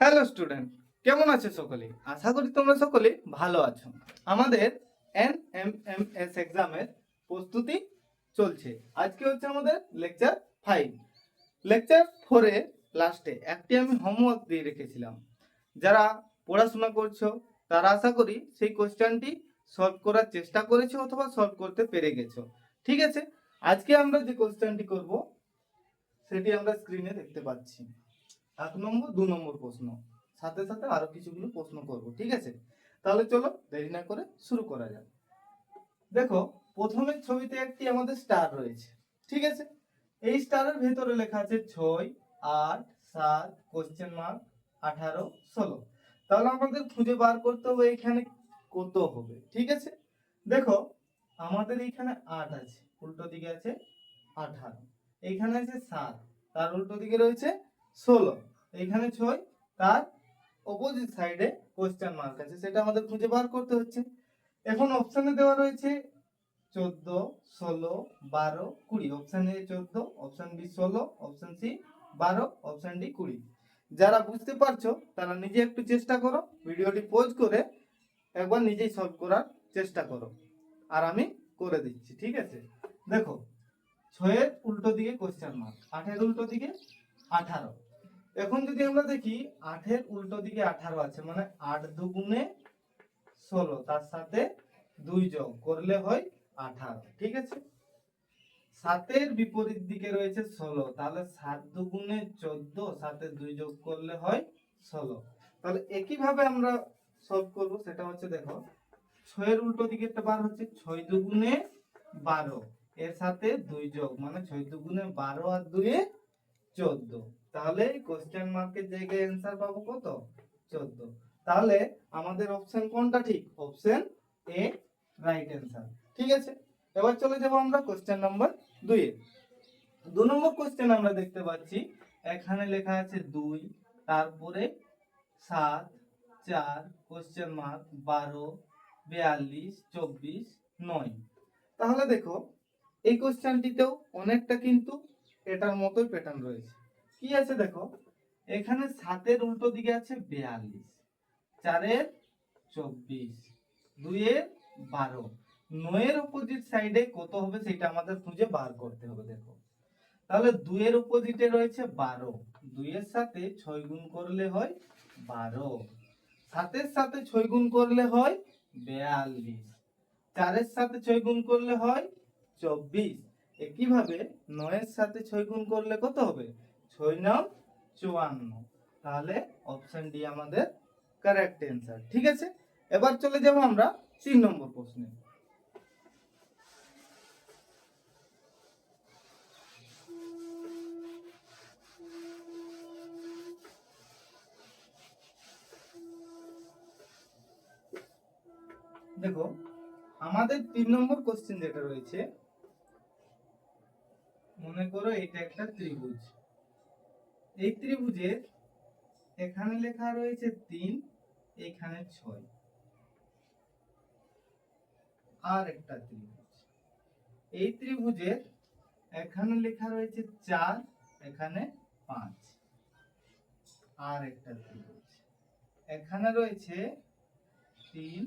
Hello student, কেমন আছো সকলে? আশা করি তোমরা সকলে ভালো আছো। আমাদের NMMS এক্সামের প্রস্তুতি চলছে। আজকে হচ্ছে আমাদের লেকচার 5। লেকচার 4 এ লাস্টে একটি আমি হোমওয়ার্ক দিয়ে রেখেছিলাম। যারা পড়াশোনা করছো তারা আশা করি সেই কোশ্চেনটি সলভ করার চেষ্টা করেছো অথবা সলভ করতে পেরে গেছো। ঠিক আছে, আজকে আমরা যে কোশ্চেনটি করব সেটি আমরা স্ক্রিনে দেখতে পাচ্ছি। 1 নম্বর 2 নম্বর প্রশ্ন, সাথে সাথে আরো কিছুগুলো প্রশ্ন করব। ঠিক আছে, তাহলে চলো দেরি না করে শুরু করা যাক। দেখো, প্রথমের ছবিতে একটি আমাদের স্টার রয়েছে। ঠিক আছে, এই স্টারের ভেতরে লেখা আছে 6, 8, 7, কোশ্চেন মার্ক, 18, 16। তাহলে আমাদের খুঁজে বার করতে হবে এখানে কত হবে। ঠিক আছে, দেখো আমাদের এখানে 8 আছে, উল্টো দিকে আছে 18, এইখানে আছে 7, তার উল্টো দিকে রয়েছে 16, এইখানে 6, তার অপোজিট সাইডে কোশ্চেন মার্ক আছে, সেটা আমাদের খুঁজে বার করতে হচ্ছে। এখন অপশনে দেওয়া রয়েছে 14, 16, 12, 20। Option A 14, option B 16, option C 12, option D 20। যারা বুঝতে পারছো তারা নিজে একটু চেষ্টা করো, ভিডিওটি পজ করে একবার নিজেই সলভ করার চেষ্টা করো, আর আমি করে দিচ্ছি। ঠিক আছে, দেখো 6 এর উল্টো দিকে কোশ্চেন মার্ক, 8 এর উল্টো দিকে 18। এখন যদি আমরা দেখি 8 এর উল্টো দিকে 18 আছে, মানে 8 দুগুণে 16, তার সাথে 2 যোগ করলে হয় 18। ঠিক আছে, 7 এর বিপরীত দিকে রয়েছে 16, তাহলে 7 দুগুণে 14, সাথে 2 যোগ করলে হয় 16। তাহলে একই ভাবে আমরা সলভ করব, সেটা হচ্ছে দেখো 6 এর উল্টো দিকে একটা বার হচ্ছে 6 দুগুণে 12, এর সাথে 2 যোগ, মানে 6 দুগুণে 12 আর 2 এ 14। তাহলে কোশ্চেন মার্কের জায়গায় অ্যান্সার পাবো কত? 14। তাহলে আমাদের অপশন কোনটা ঠিক? Option A right answer. ঠিক আছে, এবার চলে যাব আমরা কোশ্চেন নাম্বার 2 এ। 2 নম্বর কোশ্চেন আমরা দেখতে পাচ্ছি এখানে লেখা আছে 2, তারপরে 7, 4, কোশ্চেন মার্ক, 12, 42, 24, 9। তাহলে দেখো এই কোশ্চেনটিতেও অনেকটা কিন্তু এটার মতোই প্যাটার্ন রয়েছে। কি আছে দেখো, এখানে 7 এর উল্টো দিকে আছে 42, 4 এর 24, 2 এর 12, 9 এর অপোজিট সাইডে কত হবে সেটা আমাদের খুঁজে বার করতে হবে। দেখো তাহলে 2 এর অপোজিটে রয়েছে 12, 2 এর সাথে 6 গুণ করলে হয় 12, 7 এর সাথে 6 গুণ করলে হয় 42, 4 এর সাথে 6 গুণ করলে হয় 24, একইভাবে 9 এর সাথে 6 গুণ করলে কত হবে? 6 9 54। তাহলে অপশন ডি আমাদের কারেক্ট অ্যান্সার। ঠিক আছে, এবার চলে যাব আমরা 3 নম্বর প্রশ্নে। দেখো আমাদের 3 নম্বর কোশ্চেন যেটা রয়েছে, মনে করো এটা একটা ত্রিভুজ। এই ত্রিভুজের এখানে লেখা রয়েছে 3, এখানে 6। আর একটা ত্রিভুজ, এই ত্রিভুজের এখানে লেখা রয়েছে 4, এখানে 5। আর একটা ত্রিভুজ, এখানে রয়েছে 3,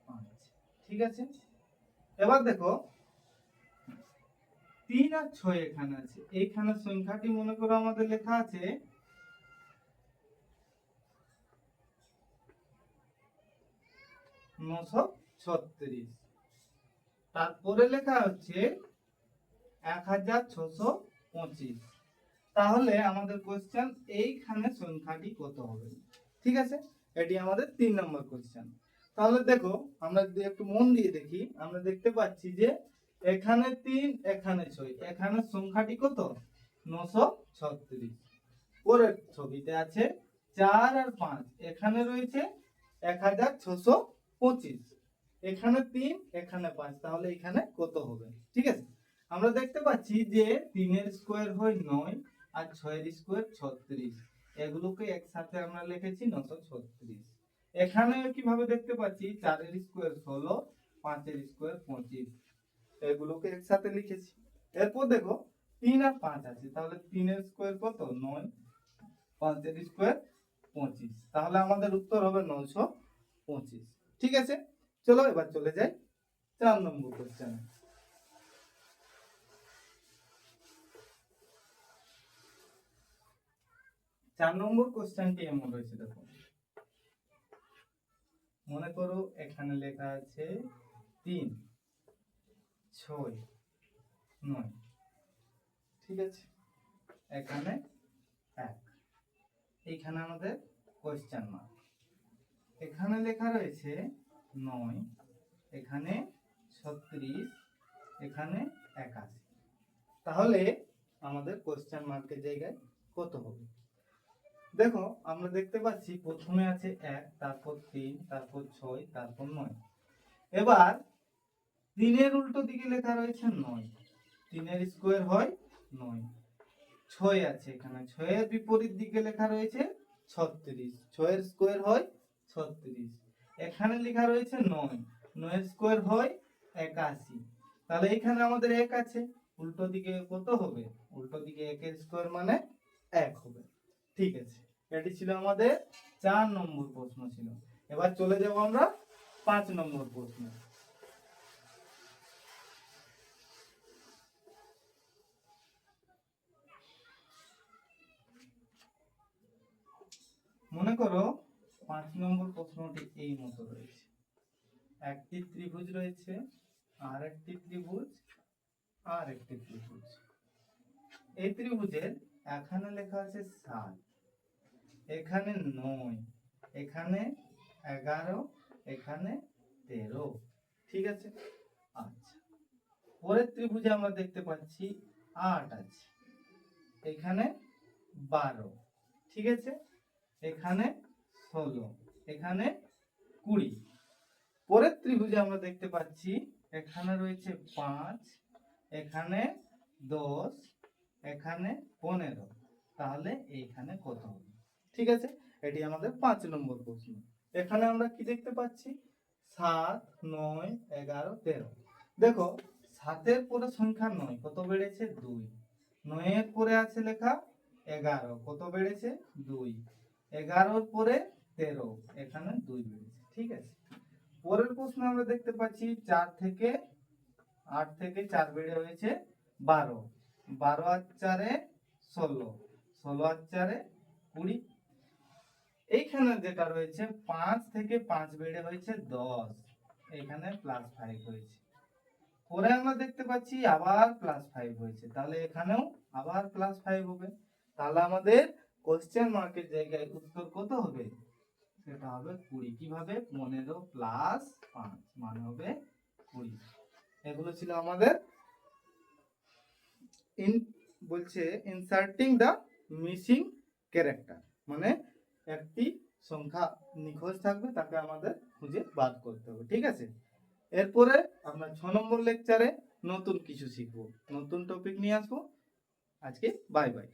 5। ঠিক আছে, এবার দেখো 3 আর 6 এখানে আছে, এইখানে সংখ্যাটি মনে করো আমাদের লেখা আছে 936, তারপরে লেখা হচ্ছে 1625। তাহলে আমাদের কোশ্চেন এইখানে সংখ্যাটি কত হবে? ঠিক আছে, এটি আমাদের 3 নম্বর কোশ্চেন। তাহলে দেখো আমরা যদি একটু মন দিয়ে দেখি, আমরা দেখতে পাচ্ছি যে এখানে 3, এখানে 6, এখানে সংখ্যাটি কত? 936। পরের ছবিতে আছে 4 আর 5, এখানে রয়েছে 1625, এখানে 3, এখানে 5, তাহলে এখানে কত হবে? ঠিক আছে, আমরা দেখতে পাচ্ছি যে 3 এর স্কয়ার হয় 9, আর 6 এর স্কয়ার 36, এগুলোকে একসাথে আমরা লিখেছি 936। এখানে কিভাবে দেখতে পাচ্ছি 4 এর স্কয়ার 16, 5 এর স্কয়ার 25, এগুলোকে একসাথে লিখেছি। এরপর দেখো 3 আর 5 আছে, তাহলে 3 এর স্কয়ার কত? 9, 5 এর স্কয়ার 25। তাহলে আমাদের উত্তর হবে 925। ঠিক আছে, চলো এবার চলে যাই 4 নম্বর কোশ্চেনে। 4 নম্বর কোশ্চেনটি এমন রয়েছে, দেখো মনে করো এখানে লেখা আছে 3, 6, 9। ঠিক আছে, এখানে 1, এইখানে আমাদের কোশ্চেন মার্ক। এখানে লেখা রয়েছে 9, এখানে 36, এখানে 81। তাহলে আমাদের কোশ্চেন মার্কের জায়গায় কত হবে? দেখো আমরা দেখতে পাচ্ছি প্রথমে আছে 1, তারপর 3, তারপর 6, তারপর 9। এবার 3 এর উল্টো দিকে লেখা রয়েছে 9, 3 এর স্কোয়ার হয় 9। 6 আছে এখানে, 6 এর বিপরীত দিকে লেখা রয়েছে 36, 6 এর স্কোয়ার হয় 36। এখানে লেখা রয়েছে 9, 9 এর স্কোয়ার হয় 81। তাহলে এখানে আমাদের 1 আছে, উল্টো দিকে কত হবে? উল্টো দিকে 1 এর স্কোয়ার মানে 1 হবে। ঠিক আছে, এটি ছিল আমাদের 4 নম্বর প্রশ্ন ছিল। এবার চলে যাব আমরা 5 নম্বর প্রশ্ন। মনে করো 5 নম্বর প্রশ্নটি এই মতো রয়েছে। একটি ত্রিভুজ রয়েছে, আর একটি ত্রিভুজ, আর একটি ত্রিভুজ। এই ত্রিভুজের এখানে লেখা আছে 7, এখানে 9, এখানে 11, এখানে 13। ঠিক আছে, আচ্ছা পরের ত্রিভুজে আমরা দেখতে পাচ্ছি 8 আছে, এখানে 12। ঠিক আছে, এখানে 16, এখানে 20। পরের ত্রিভুজে আমরা দেখতে পাচ্ছি এখানে রয়েছে 5, এখানে 10, এখানে 15। তাহলে এইখানে কত হবে? ঠিক আছে, এটি আমাদের 5 নম্বর প্রশ্ন। এখানে আমরা কি দেখতে পাচ্ছি? 7, 9, 11, 13। দেখো 7 এর পরে সংখ্যা 9 কত বেড়েছে? 2। 9 এর পরে আছে লেখা 11, কত বেড়েছে? 2। 11 এর পরে 13, এখানে 2 বেড়েছে। ঠিক আছে, পরের প্রশ্ন আমরা দেখতে পাচ্ছি 8 থেকে 4 বেড়ে হয়েছে 12, 12 আর 4 16, 16 আর 4 20। এইখানে যেটা রয়েছে 5 থেকে 5 বেড়ে হয়েছে 10, এখানে +5 হয়েছে। পরে আমরা দেখতে পাচ্ছি আবার +5 হয়েছে, তাহলে এখানেও আবার +5 হবে। তাহলে আমাদের কোশ্চেন মার্কের জায়গায় উত্তর কত হবে? সেটা হবে 20। কিভাবে? 15 + 5 মানে হবে 20। এগুলো ছিল আমাদের বলছে ইনসার্টিং দ্য মিসিং ক্যারেক্টার, মানে একটি সংখ্যা নিখোঁজ থাকবে, তাকে আমাদের খুঁজে বাদ করতে হবে। ঠিক আছে, এরপরে আমরা 6 নম্বর লেকচারে নতুন কিছু শিখবো, নতুন টপিক নিয়ে আসবো। আজকে বাই বাই।